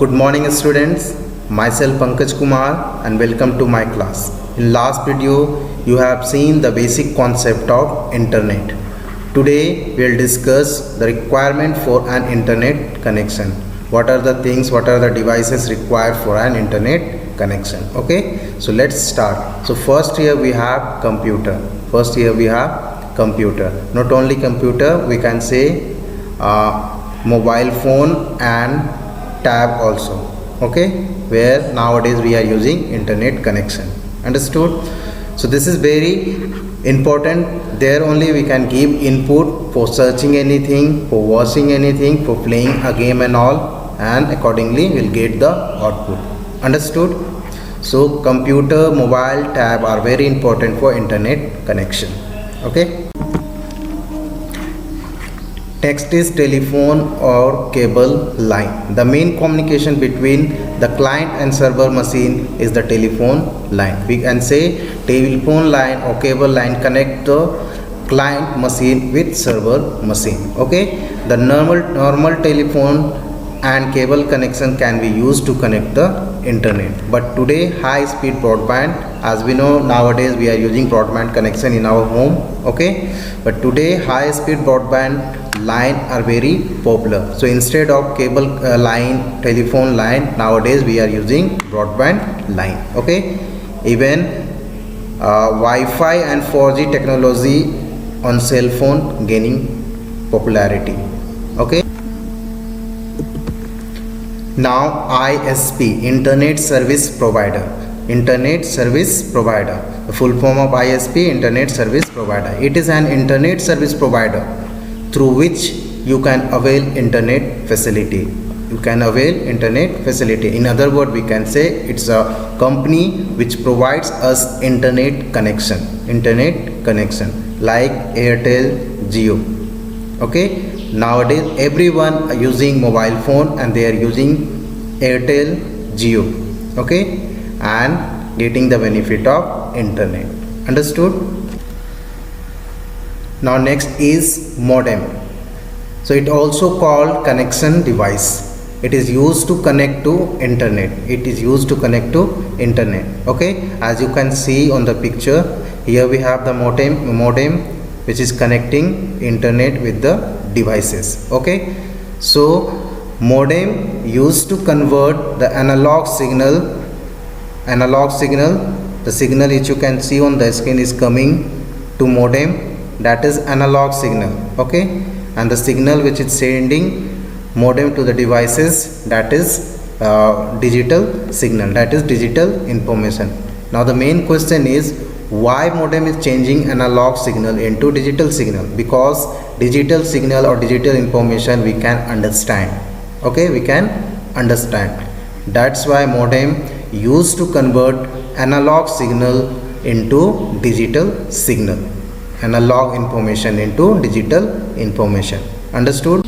Good morning students, myself Pankaj Kumar and welcome to my class. In last video you have seen the basic concept of internet. Today we will discuss the requirement for an internet connection. What are the things, what are the devices required for an internet connection? Okay, so let's start. So first here we have computer. Not only computer, we can say mobile phone and tab also, okay, where nowadays we are using internet connection. Understood? So this is very important. There only we can give input for searching anything, for watching anything, for playing a game and all, and accordingly we'll get the output. Understood? So computer, mobile, tab are very important for internet connection. Okay. Next is telephone or cable line. The main communication between the client and server machine is the telephone line. We can say telephone line or cable line connect the client machine with server machine. Okay, the normal telephone and cable connection can be used to connect the internet, but today high speed broadband, as we know nowadays we are using broadband connection in our home. Okay, but today high speed broadband line are very popular. So instead of cable line, telephone line, nowadays we are using broadband line. Okay, even Wi-Fi and 4G technology on cell phone gaining popularity. Okay, now ISP, internet service provider. The full form of ISP, internet service provider. It is an internet service provider through which you can avail internet facility. In other words, we can say it's a company which provides us internet connection like Airtel, Jio. Okay, nowadays everyone are using mobile phone and they are using Airtel, Jio. Okay, and getting the benefit of internet. Understood? Now next is modem. So it also called connection device. It is used to connect to internet. Okay, as you can see on the picture, here we have the modem which is connecting internet with the devices. Okay, so modem used to convert the analog signal. The signal which you can see on the screen is coming to modem, that is analog signal. Okay, and the signal which is sending modem to the devices, that is digital signal, that is digital information. Now the main question is why modem is changing analog signal into digital signal? Because digital signal or digital information we can understand. Okay, we can understand. That's why modem used to convert analog signal into digital signal, analog information into digital information. Understood?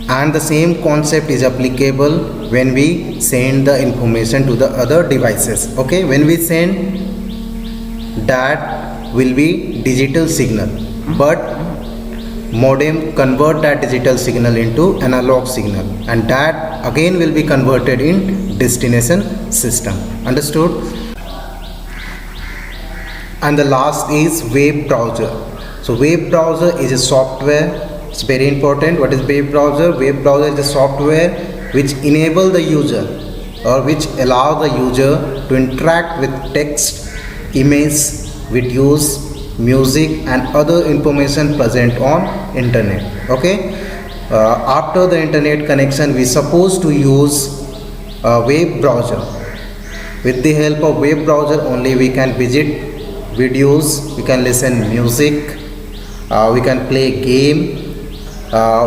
And the same concept is applicable when we send the information to the other devices. Okay, when we send, that will be digital signal, but modem convert that digital signal into analog signal, and that again will be converted in destination system. Understood? And the last is web browser. So web browser is a software. It's very important. What is web browser? Web browser is a software which enable the user or which allow the user to interact with text, image, videos, music and other information present on internet. Okay, after the internet connection we supposed to use a web browser. With the help of web browser only we can visit videos, we can listen music, we can play game,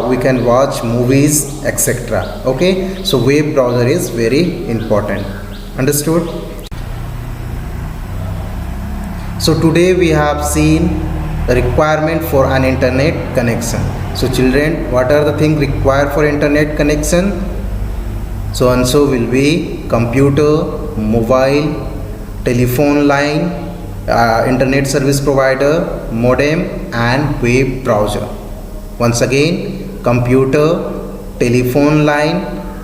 we can watch movies, etc. Okay, so web browser is very important. Understood? So today we have seen the requirement for an internet connection. So children, what are the things required for internet connection? So answer will be computer, mobile, telephone line, internet service provider, modem and web browser. Once again, computer, telephone line,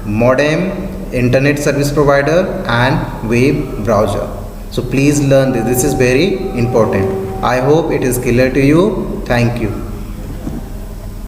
modem, internet service provider and web browser. So please learn this. This is very important. I hope it is clear to you. Thank you.